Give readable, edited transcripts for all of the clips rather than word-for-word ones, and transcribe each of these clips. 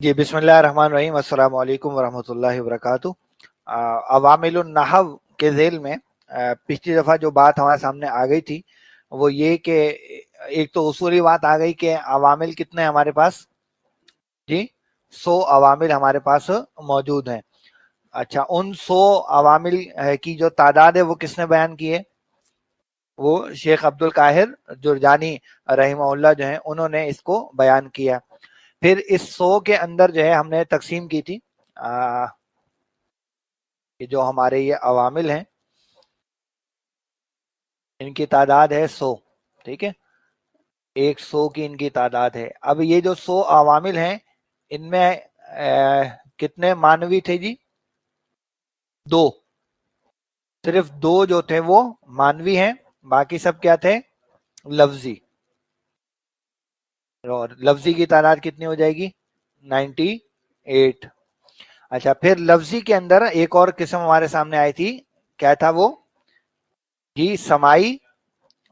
जी, बिस्मिल्लाहिर्रहमानिर्रहीम, अस्सलाम वालेकुम वरहमतुल्लाहि वबरकातुहू। अवामिलुन नहव के ज़ेल में पिछली दफ़ा जो बात हमारे सामने आ गई थी वो ये कि एक तो उसूली बात आ गई कि अवामिल कितने हमारे पास जी, 100 अवामिल हमारे पास मौजूद हैं। अच्छा, उन 100 अवामिल की जो तादाद है वो किसने बयान की है? वो शेख अब्दुल काहिर जुरजानी रहिमहुल्लाह जो है उन्होंने इसको बयान किया। फिर इस 100 के अंदर जो है हमने तकसीम की थी कि जो हमारे ये अवामिल हैं इनकी तादाद है 100, ठीक है, 100 की इनकी तादाद है। अब ये जो 100 अवामिल हैं इनमें कितने मानवी थे जी? 2, सिर्फ 2 जो थे वो मानवी हैं, बाकी सब क्या थे? लफ्जी। और लफ्जी की तादाद कितनी हो जाएगी? 98। अच्छा, फिर लफ्जी के अंदर एक और किस्म हमारे सामने आई थी, क्या था वो जी? समाई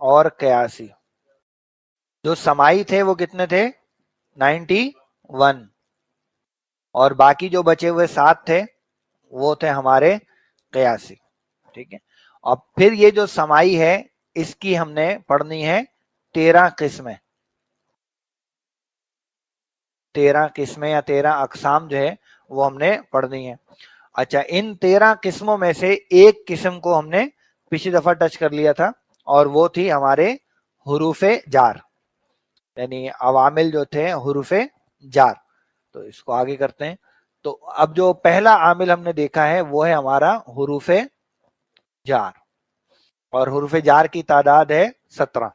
और कयासी। जो समाई थे वो कितने थे? 91। और बाकी जो बचे हुए 7 थे वो थे हमारे कयासी, ठीक है। अब फिर ये जो समाई है इसकी हमने पढ़नी है 13 किस्में, 13 किस्में या 13 अकसाम जो है वो हमने पढ़नी है। अच्छा, इन 13 किस्मों में से एक किस्म को हमने पिछली दफा टच कर लिया था और वो थी हमारे हुरूफे जार, यानी अवामिल जो थे हुरूफे जार। तो इसको आगे करते हैं। तो अब जो पहला आमिल हमने देखा है वो है हमारा हुरूफे जार, और हुरूफे जार की तादाद है 17।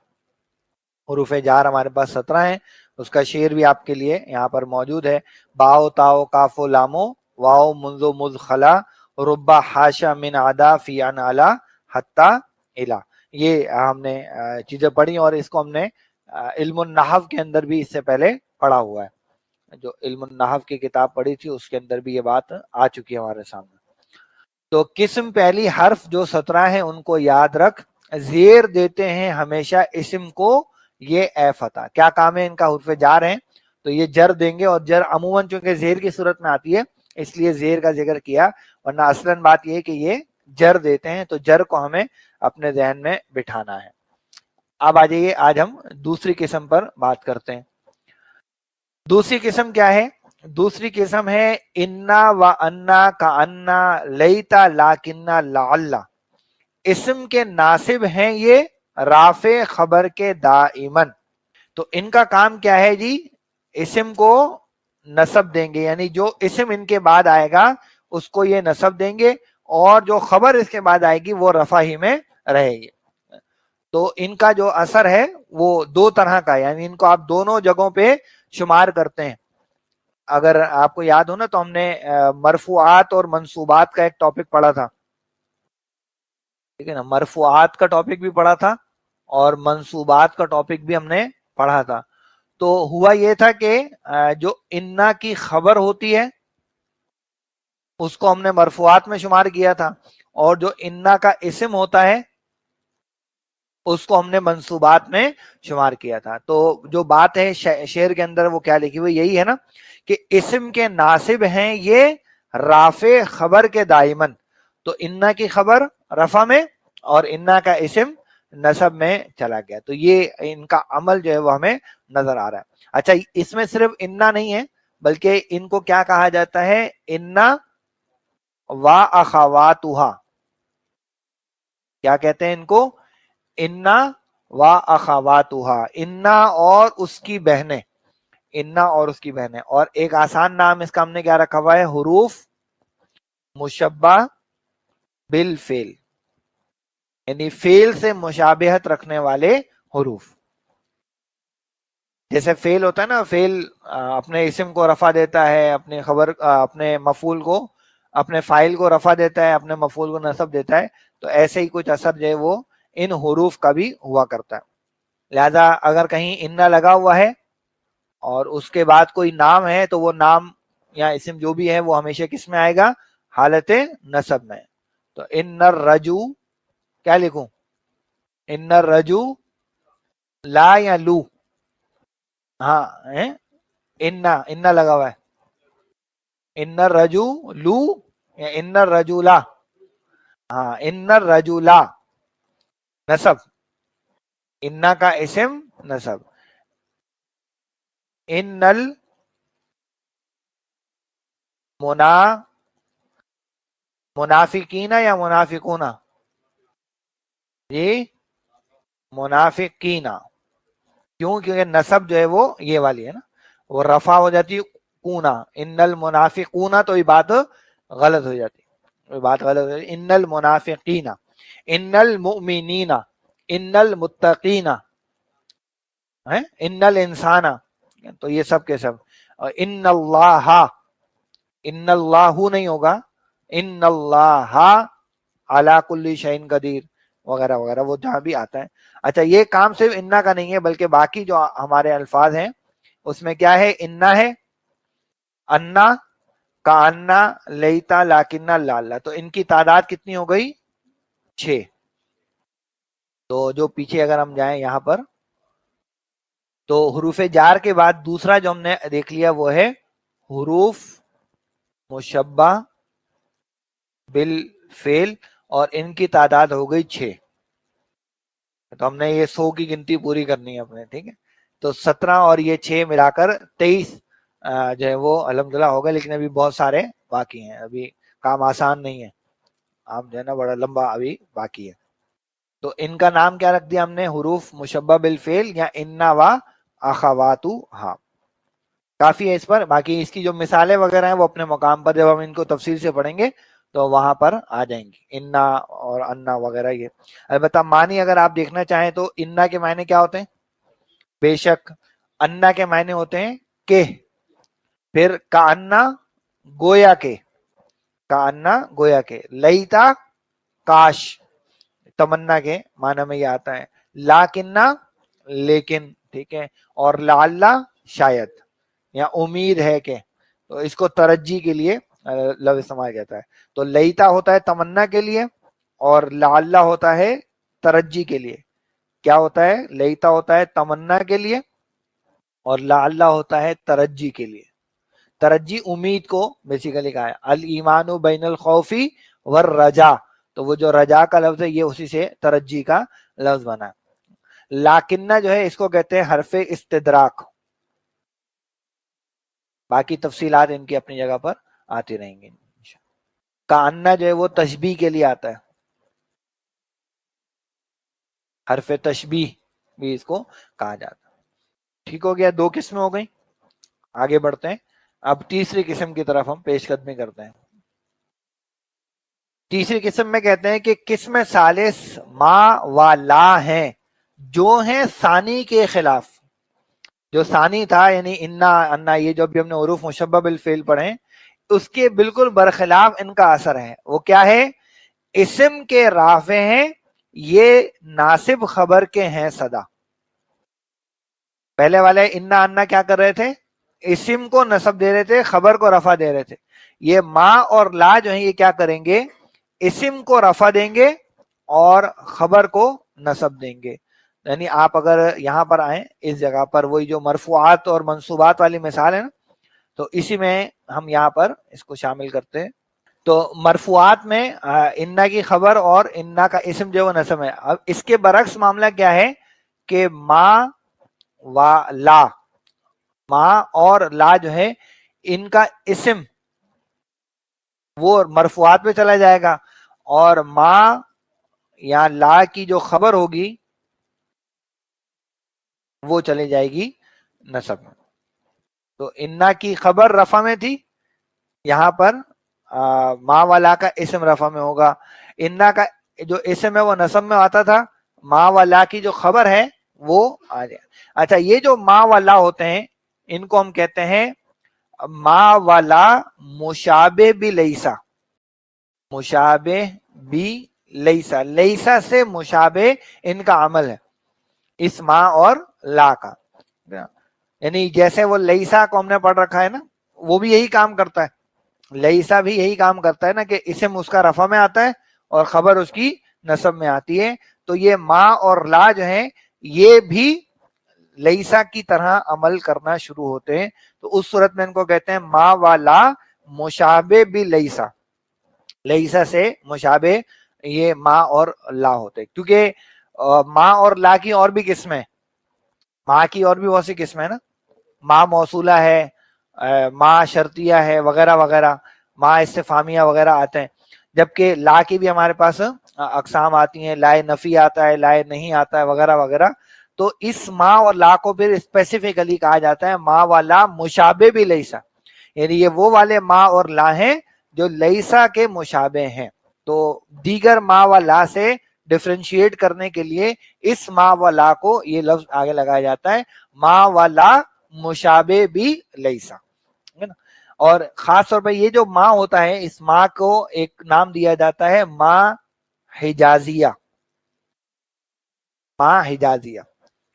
हुरूफे जार हमारे पास 17 है। उसका शेर भी आपके लिए यहाँ पर मौजूद है। बाओ ताओ काफो लामो वाओ मुंजो मुज खला रुब्बा हाशा मिन आदा फी अन आला हत्ता इला। ये हमने चीजें पढ़ी और इसको हमने इल्मुन नहव के अंदर भी इससे पहले पढ़ा हुआ है। जो इल्मुन नहव की किताब पढ़ी थी उसके अंदर भी ये बात आ चुकी है हमारे सामने। तो किस्म पहली हर्फ जो 17 है उनको याद रख, जेर देते हैं हमेशा इस्म को ये ए फता। क्या काम है इनका? हुर्फ जार है तो ये जर देंगे, और जर अमूमन चूंकि जेर की सूरत में आती है इसलिए जेर का जिक्र किया, वरना असलन बात यह कि ये जर देते हैं, तो जर को हमें अपने जहन में बिठाना है। अब आ जाइए, आज हम दूसरी किस्म पर बात करते हैं। दूसरी किस्म क्या है? दूसरी किस्म है इन्ना व अन्ना का अन्ना लईता लाकिन्ना लाअल्ला। इस्म के नासिब हैं ये राफे खबर के दाइमन। तो इनका काम क्या है जी? इस्म को नसब देंगे, यानी जो इस्म इनके बाद आएगा उसको ये नसब देंगे, और जो खबर इसके बाद आएगी वो रफा ही में रहेगी। तो इनका जो असर है वो दो तरह का, यानी इनको आप दोनों जगहों पे शुमार करते हैं। अगर आपको याद हो ना तो हमने मरफुआत और मंसूबात का एक टॉपिक पढ़ा था, ठीक है ना। मरफुआत का टॉपिक भी पढ़ा था और मंसूबात का टॉपिक भी हमने पढ़ा था। तो हुआ ये था कि जो इन्ना की खबर होती है उसको हमने मरफुआत में शुमार किया था, और जो इन्ना का इस्म होता है उसको हमने मंसूबात में शुमार किया था। तो जो बात है शेर के अंदर वो क्या लिखी हुई यही है ना कि इस्म के नासिब हैं ये राफे खबर के दाइमन। तो इन्ना की खबर रफा में और इन्ना का इस्म नसब में चला गया। तो ये इनका अमल जो है वो हमें नजर आ रहा है। अच्छा, इसमें सिर्फ इन्ना नहीं है बल्कि इनको क्या कहा जाता है? इन्ना व अखावातुहा। क्या कहते हैं इनको? इन्ना व अखावातुहा, इन्ना और उसकी बहनें, इन्ना और उसकी बहनें। और एक आसान नाम इसका हमने क्या रखा हुआ है? हुरूफ मुशब्बा बिल फेल, यानी फेल से मुशाबिहत रखने वाले हुरूफ। जैसे फेल होता है ना, फेल अपने इस्म को रफा देता है, अपने खबर अपने मफूल को, अपने फाइल को रफा देता है, अपने मफूल को नसब देता है। तो ऐसे ही कुछ असर जो है वो इन हुरूफ का भी हुआ करता है। लिहाजा अगर कहीं इन्ना लगा हुआ है और उसके बाद कोई नाम है तो वो नाम या इस्म जो भी है वो हमेशा किस में आएगा? हालत नसब में। तो इन्नर रजू, क्या लिखूं? इन्नर रजू ला या लू? हाँ है, इन्ना, इन्ना लगा हुआ है, इन्नर रजूलू या इन्नर रजूला, हाँ इन्नर रजूला नसब, इन्ना का इस्म नसब, इन्नल मुना मुनाफिकीना या मुनाफिकूना, जी मुनाफिकीना, क्यों? क्योंकि नसब जो है वो ये वाली है ना, वो रफा हो जाती है कूना, इन्नल मुनाफिकूना, तो ये बात गलत हो जाती है, ये बात गलत हो जाती है। इन्नल मुनाफिकीना, इन्नल मुमिनीना, इन्नल मुत्तकीना है, इन्नल इंसाना, तो ये सब के सब। इन्नल्लाहा, इन्नल्लाहु नहीं होगा, इन्नल्लाहा अला कुल्ली शैइन कदीर वगैरह वगैरह, वो जहां भी आता है। अच्छा, ये काम सिर्फ इन्ना का नहीं है, बल्कि बाकी जो हमारे अल्फाज हैं उसमें क्या है, इन्ना है, अन्ना, का अन्ना, लेता, लाकिन्ना, लाला, तो इनकी तादाद कितनी हो गई? 6। तो जो पीछे अगर हम जाएं यहां पर, तो हुरूफ जार के बाद दूसरा जो हमने देख लिया वो है हुरूफ मुशब्बा बिल फेल, और इनकी तादाद हो गई 6। तो हमने ये 100 की गिनती पूरी करनी है अपने, ठीक है। तो 17 और ये 6 मिलाकर 23 जो है वो अल्हम्दुलिल्लाह हो गए, लेकिन अभी बहुत सारे बाकी हैं, अभी काम आसान नहीं है, आप जो है ना बड़ा लंबा अभी बाकी है। तो इनका नाम क्या रख दिया हमने, हुरूफ मुशब्बा बिल फेल या इन्ना व अखवातु हा। काफी है इस पर, बाकी इसकी जो मिसालें वगैरह हैं वो अपने मुकाम पर जब हम इनको तफसील से पढ़ेंगे तो वहां पर आ जाएंगी, इन्ना और अन्ना वगैरह ये। अलबत्ता मानी अगर आप देखना चाहें तो इन्ना के मायने क्या होते हैं, बेशक, अन्ना के मायने होते हैं के, फिर का अन्ना गोया के, का अन्ना गोया के, लईता काश, तमन्ना के माना में ये आता है, लाकिन्ना लेकिन, ठीक है, और लाल्ला शायद, या उम्मीद है कि, तो इसको तरज्जी के लिए लफ्ज़ इस्तेमाल कहता है। तो लईता होता है तमन्ना के लिए, और लाल्ला होता है तरज्जी के लिए। क्या होता है, लईता होता है तमन्ना के लिए और लाल्ला होता है तरज्जी के लिए। तरज्जी उम्मीद को बेसिकली कहा है, अल ईमानु बैनल खौफी वर रजा, तो वो जो रजा का लफ्ज है ये उसी से तरज्जी का लफ्ज बना। लाकिन्ना जो है इसको कहते हैं हरफे इस्तिदराक, बाकी तफसीलात इनकी अपनी जगह पर आती रहेंगी। कान्ना जो है वो तशबीह के लिए आता है, हरफे तशबीह भी इसको कहा जाता है। ठीक हो गया, 2 किस्में हो गई। आगे बढ़ते हैं, अब तीसरी किस्म की तरफ हम पेशकदमी करते हैं। तीसरी किस्म में कहते हैं कि किस्म सालिस मा व ला हैं, जो हैं सानी के खिलाफ। जो सानी था यानी इन्ना अन्ना, ये जो भी हमने उरूफ मुशब्बा बिल फेल पढ़े, उसके बिल्कुल बरखिलाफ इनका असर है। वो क्या है, इस्म के राफे हैं, ये नासिब खबर के हैं सदा। पहले वाले इन्ना अन्ना क्या कर रहे थे, इस्म को नसब दे रहे थे, खबर को रफा दे रहे थे। ये माँ और ला जो है ये क्या करेंगे, इस्म को रफा देंगे और खबर को नसब देंगे। यानी आप अगर यहाँ पर आए इस जगह पर, वही जो मरफुआत और मंसूबात वाली मिसाल है ना, तो इसी में हम यहाँ पर इसको शामिल करते हैं। तो मरफुआत में इन्ना की खबर और इन्ना का इस्म जो नसब है। अब इसके बरक्स मामला क्या है कि माँ व ला, माँ और ला जो है इनका इस्म वो मरफुआत पे चला जाएगा, और माँ या ला की जो खबर होगी वो चली जाएगी नसब में। तो इन्ना की खबर रफा में थी, यहाँ पर माँ वाला का इस्म रफा में होगा। इन्ना का जो इस्म है वो नसब में आता था, माँ वाला की जो खबर है वो आ जाए। अच्छा, ये जो माँ वाला होते हैं इनको हम कहते हैं माँ वाला मुशाबे भी लईसा, मुशाबे भी लईसा, लईसा से मुशाबे इनका अमल है, इस माँ और ला का। यानी जैसे वो लईसा को हमने पढ़ रखा है ना, वो भी यही काम करता है, लईसा भी यही काम करता है ना, कि इस्म उसका रफा में आता है और खबर उसकी नसब में आती है। तो ये माँ और ला जो है ये भी लईसा की तरह अमल करना शुरू होते हैं। तो उस सूरत में इनको कहते हैं माँ व ला मुशाबे भी लईसा, लईसा से मुशाबे ये माँ और ला होते, क्योंकि माँ और ला की और भी किस्में, माँ की और भी बहुत सी किस्में है ना, माँ मौसूला है, माँ शर्तिया है, वगैरह वगैरह, माँ इस्तिफामिया वगैरह आते हैं। जबकि ला की भी हमारे पास अकसाम आती हैं, लाए नफी आता है, लाए नहीं आता है, वगैरह वगैरह। तो इस माँ और ला को फिर स्पेसिफिकली कहा जाता है माँ वाला मुशाबे भी लईसा, यानी ये वो वाले माँ और ला हैं जो लईसा के मुशाबे हैं। तो दीगर माँ व ला से डिफरेंशिएट करने के लिए इस माँ व ला को ये लफ्ज आगे लगाया जाता है, माँ व ला मुशाबे भी लईसा, है ना। और खास तौर पर ये जो माँ होता है, इस माँ को एक नाम दिया जाता है माँ हिजाजिया, माँ हिजाजिया।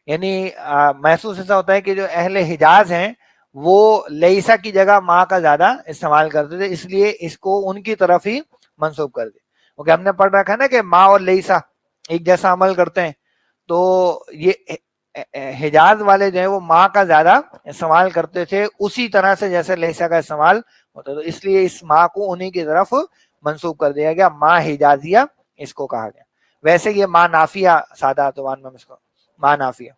यानी महसूस ऐसा होता है कि जो अहले हिजाज हैं वो लईसा की जगह माँ का ज्यादा इस्तेमाल करते थे, इसलिए इसको उनकी तरफ ही मंसूब कर दिया। क्योंकि हमने पढ़ रखा है ना कि माँ और लईसा एक जैसा अमल करते हैं, तो ये हिजाज वाले जो है वो माँ का ज्यादा इस्तेमाल करते थे, उसी तरह से जैसे लईसा का इस्तेमाल होता, तो इसलिए इस माँ को उन्हीं की तरफ मंसूब कर दिया गया, माँ हिजाजिया इसको कहा गया। वैसे ये माँ नाफिया सादा अतवान में इसको माँ नाफिया,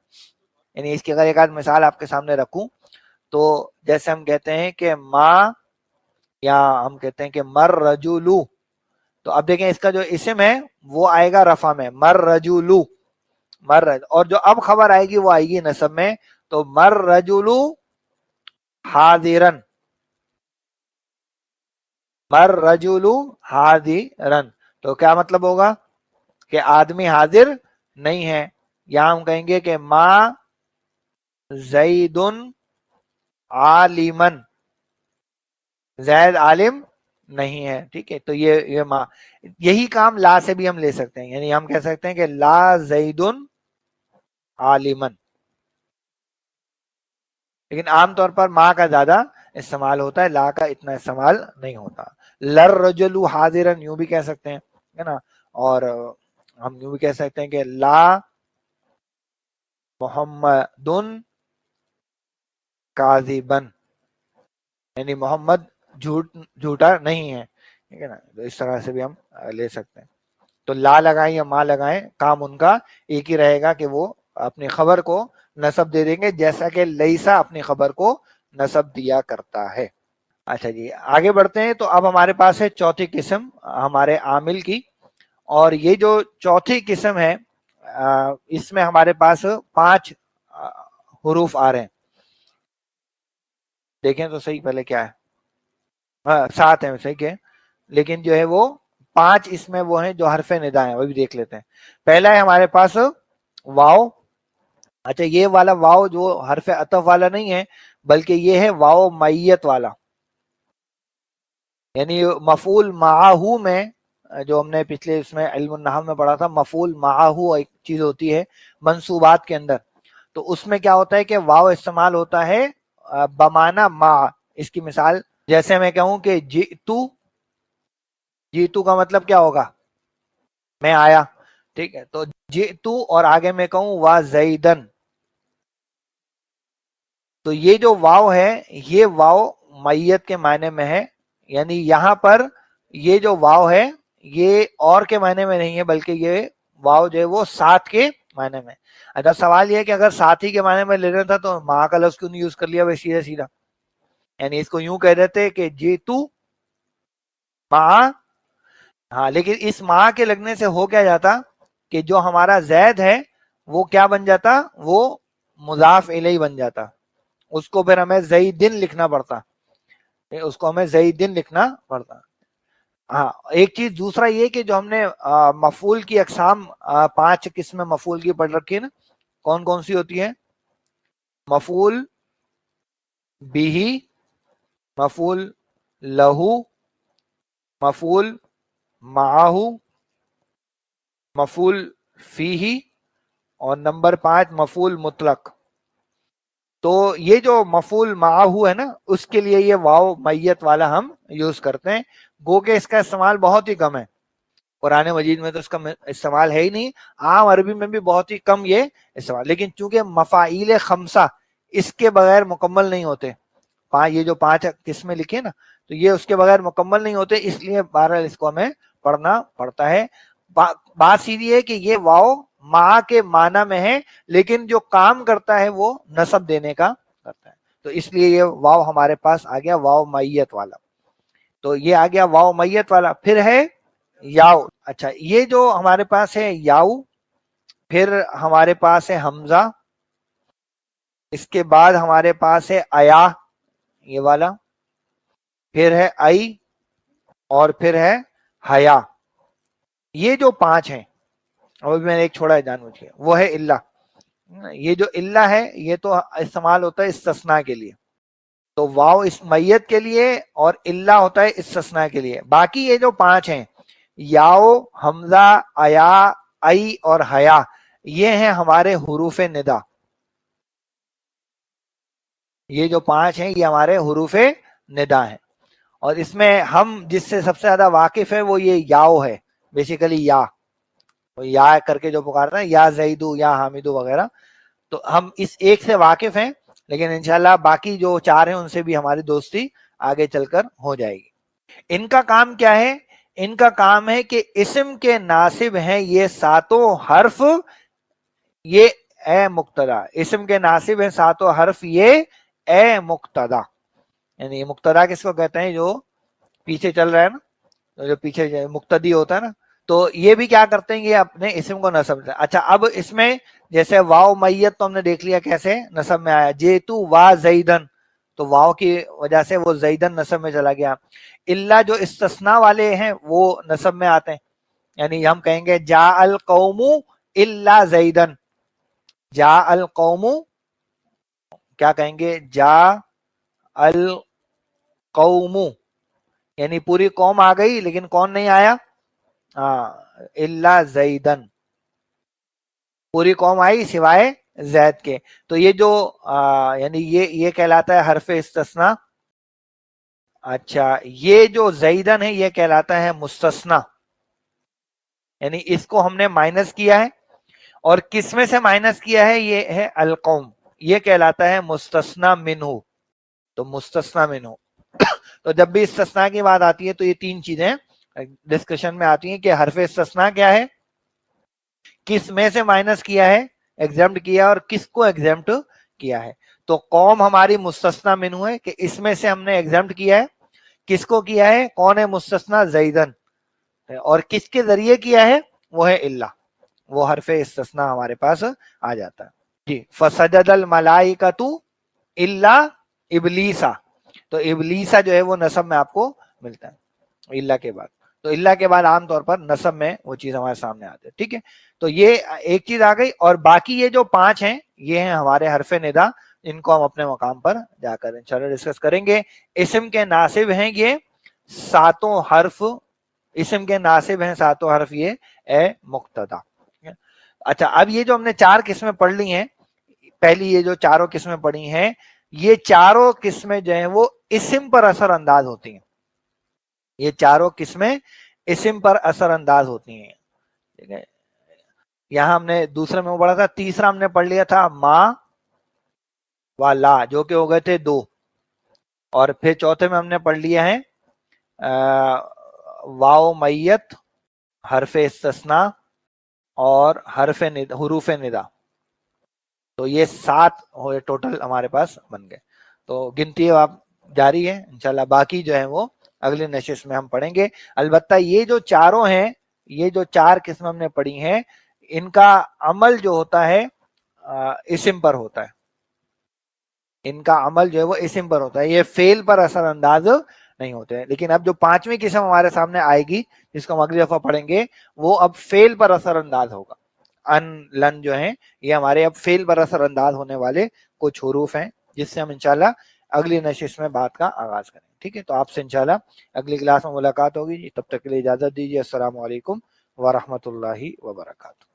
यानी इसकी अगर एक आध मिसाल आपके सामने रखूं तो जैसे हम कहते हैं कि माँ, या हम कहते हैं कि मर रजुलू, तो अब देखें इसका जो इसम है वो आएगा रफा में, मर रजुलू, मर रज, और जो अब खबर आएगी वो आएगी नसब में, तो मर रजुलू हादिरन, मर रजुलू हादिरन, तो क्या मतलब होगा कि आदमी हाजिर नहीं है। यहां हम कहेंगे कि माँ जैदुन आलिमन, जैद आलिम नहीं है, ठीक है। तो ये माँ, यही काम ला से भी हम ले सकते हैं, यानी हम कह सकते हैं कि ला जैदुन आलिमन, लेकिन आमतौर पर माँ का ज्यादा इस्तेमाल होता है, ला का इतना इस्तेमाल नहीं होता। लर रजुलु हाजिरन यूं भी कह सकते हैं, है ना। और हम यूं भी कह सकते हैं कि ला मोहम्मदुन काजिबन, यानी मोहम्मद झूठा नहीं है, ठीक है ना। तो इस तरह से भी हम ले सकते हैं। तो ला लगाएं या माँ लगाएं, काम उनका एक ही रहेगा कि वो अपनी खबर को नसब दे देंगे, जैसा कि लईसा अपनी खबर को नसब दिया करता है। अच्छा जी, आगे बढ़ते हैं। तो अब हमारे पास है चौथी किस्म हमारे आमिल की, और ये जो चौथी किस्म है इसमें हमारे पास 5 हुरूफ आ रहे हैं। देखें तो सही पहले क्या है, 7 है सही के, लेकिन जो है वो 5 इसमें वो है जो हरफे निदा है, वो भी देख लेते हैं। पहला है हमारे पास वाव। अच्छा, ये वाला वाव जो हरफे अतफ वाला नहीं है, बल्कि ये है वाव मैयत वाला, यानी मफूल माहू में, जो हमने पिछले इसमें इल्मुन नहव में पढ़ा था, मफूल माहू एक चीज होती है मंसूबात के अंदर, तो उसमें क्या होता है कि वाव इस्तेमाल होता है बमाना मा। इसकी मिसाल जैसे मैं कहूं कि जीतू, जीतू का मतलब क्या होगा, मैं आया, ठीक है। तो जीतू और आगे मैं कहूं वा जईदन, तो ये जो वाव है ये वाव मैयत के मायने में है, यानी यहां पर ये जो वाव है ये और के मायने में नहीं है, बल्कि ये वाव जो है वो साथ के मायने में। अच्छा, सवाल ये है कि अगर साथी के मायने में लेना था तो माँ का लफ्ज क्यों नहीं यूज कर लिया भाई सीधा सीधा, यानी इसको यूं कह देते कि जीतू माँ। हाँ, लेकिन इस माँ के लगने से हो क्या जाता कि जो हमारा जैद है वो क्या बन जाता, वो मुजाफ इलैहि बन जाता, उसको फिर हमें जईदिन लिखना पड़ता, उसको हमें जईदिन लिखना पड़ता। हाँ, एक चीज दूसरा ये कि जो हमने मफूल की अकसाम 5 किस्में मफूल की पढ़ रखी है ना, कौन कौन सी होती है, मफूल बिही, मफूल लहू, मफूल माहू, मफूल फीही, और नंबर 5 मफूल मुतलक। तो ये जो मफूल माहू है ना, उसके लिए ये वाव मैयत वाला हम यूज करते हैं, गो के इसका इस्तेमाल बहुत ही कम है कुरान मजीद में, तो इसका इस्तेमाल है ही नहीं। आम अरबी में भी बहुत ही कम ये इस्तेमाल, लेकिन चूंकि मफाइल खमसा इसके बगैर मुकम्मल नहीं होते, ये जो 5 किस्में लिखी है ना, तो ये उसके बगैर मुकम्मल नहीं होते, इसलिए बहरहाल इसको हमें पढ़ना पड़ता है। बात सीधी है कि ये वाव मा के माना में है, लेकिन जो काम करता है वो नसब देने का करता है, तो इसलिए ये वाव हमारे पास आ गया वाव मैयत वाला। तो ये आ गया वाव मैयत वाला। फिर है याव। अच्छा, ये जो हमारे पास है याव, फिर हमारे पास है हमजा, इसके बाद हमारे पास है अया, ये वाला, फिर है आई, और फिर है हया। ये जो 5 हैं, और मैंने एक छोड़ा है जानबूझ के, वो है इल्ला। ये जो इल्ला है ये तो इस्तेमाल होता है इस्तिस्ना के लिए, तो वाव इस मैयत के लिए और इल्ला होता है इस्तिस्ना के लिए। बाकी ये जो 5 हैं, याओ, हमजा, अया, आई और हया, ये हैं हमारे हुरूफ निदा। ये जो 5 हैं ये हमारे हुरूफ निदा हैं, और इसमें हम जिससे सबसे ज्यादा वाकिफ है वो ये याओ है, बेसिकली या, तो या करके जो पुकारते हैं, या जैदू, या हामिदू वगैरह, तो हम इस एक से वाकिफ हैं, लेकिन इंशाल्लाह बाकी जो 4 हैं उनसे भी हमारी दोस्ती आगे चलकर हो जाएगी। इनका काम क्या है? इनका काम है कि इस्म के नासिब हैं ये 7 हर्फ, ये ए मुक्तदा, इस्म के नासिब हैं 7 हर्फ ये ए मुक्तदा। यानी ये मुक्तदा किसको कहते हैं? जो पीछे चल रहा है ना, तो जो पीछे मुक्तदी होता है ना, तो ये भी क्या करते हैं, ये अपने इस्म को नसब देते हैं। अच्छा, अब इसमें जैसे वाव मैयत तो हमने देख लिया कैसे नसब में आया, जेतु वा जैदन, तो वाव की वजह से वो जैदन नसब में चला गया। इल्ला जो इस्तिस्ना वाले हैं वो नसब में आते हैं, यानी हम कहेंगे जा अल कौमु इल्ला जैदन, जा अल कौमु, क्या कहेंगे, जा अल कौमु, यानी पूरी कौम आ गई लेकिन कौन नहीं आया? इल्ला जैदन, पूरी कौम आई सिवाय जैद के। तो ये जो यानी ये कहलाता है हरफ इस्तिस्ना। अच्छा, ये जो जैदन है ये कहलाता है मुस्तस्ना, यानी इसको हमने माइनस किया है, और किस में से माइनस किया है? ये है अल कौम, ये कहलाता है मुस्तस्ना मिन्हु। तो मुस्तस्ना मिन्हु तो जब भी इस्तिस्ना की बात आती है तो ये 3 चीजें डिस्कशन में आती हैं कि हरफ इस्तिस्ना क्या है, किस में से माइनस किया है, एग्जाम्प्ट किया, और किसको एग्जाम्प्ट किया है। तो कौम हमारी मुस्तस्ना मिन्हु है कि इसमें से हमने एग्जाम्प्ट किया है। किसको किया है? कौन है मुस्तस्ना? जैदन। और किसके जरिए किया है? वो है इल्ला, वो हरफे इस्तिस्ना हमारे पास आ जाता है जी। फसजदल मलाइकतु इल्ला इबलीसा, तो इबलीसा जो है वो नसब में आपको मिलता है इल्ला के बाद। तो इल्ला के बाद आमतौर पर नसब में वो चीज हमारे सामने आती है, ठीक है। तो ये एक चीज आ गई, और बाकी ये जो 5 हैं ये हैं हमारे हरफे निदा, इनको हम अपने मकाम पर जाकर इंशाल्लाह डिस्कस करेंगे। इस्म के नासिब हैं ये 7 हर्फ, इस्म के नासिब हैं 7 हर्फ ये ए मुक्तदा। अच्छा, अब ये जो हमने 4 किस्में पढ़ ली हैं, पहली ये जो 4 किस्में पढ़ी हैं, ये 4 किस्में जो है वो इस्म पर असर अंदाज होती हैं। ये 4 किस्में इस्म पर असर अंदाज होती हैं, ठीक है। यहां हमने दूसरे में पढ़ा था, तीसरा हमने पढ़ लिया था मा व ला, जो कि हो गए थे 2, और फिर चौथे में हमने पढ़ लिया है वाव मैयत, हरफे इस्तिस्ना और हरफे हुरूफ निदा। तो ये 7 हो टोटल हमारे पास बन गए। तो गिनती आप जारी है इंशाल्लाह, बाकी जो है वो अगले नशिश में हम पढ़ेंगे। अलबत्ता ये जो 4 हैं, ये जो 4 किस्म हमने पढ़ी हैं, इनका अमल जो होता है इस्म पर होता है, इनका अमल जो है वो इस्म पर होता है, ये फेल पर असर अंदाज नहीं होते हैं। लेकिन अब जो 5वीं किस्म हमारे सामने आएगी, जिसको हम अगली दफा पढ़ेंगे, वो अब फेल पर असर अंदाज होगा। अन लन जो है ये हमारे अब फेल पर असर अंदाज होने वाले कुछ हुरूफ हैं, जिससे हम इंशाल्लाह अगली नशिश में बात का आगाज करें, ठीक है। तो आपसे इंशाल्लाह अगली क्लास में मुलाकात होगी, तब तक के लिए इजाजत दीजिए। अस्सलाम वालेकुम व रहमतुल्लाहि व बरकातहू।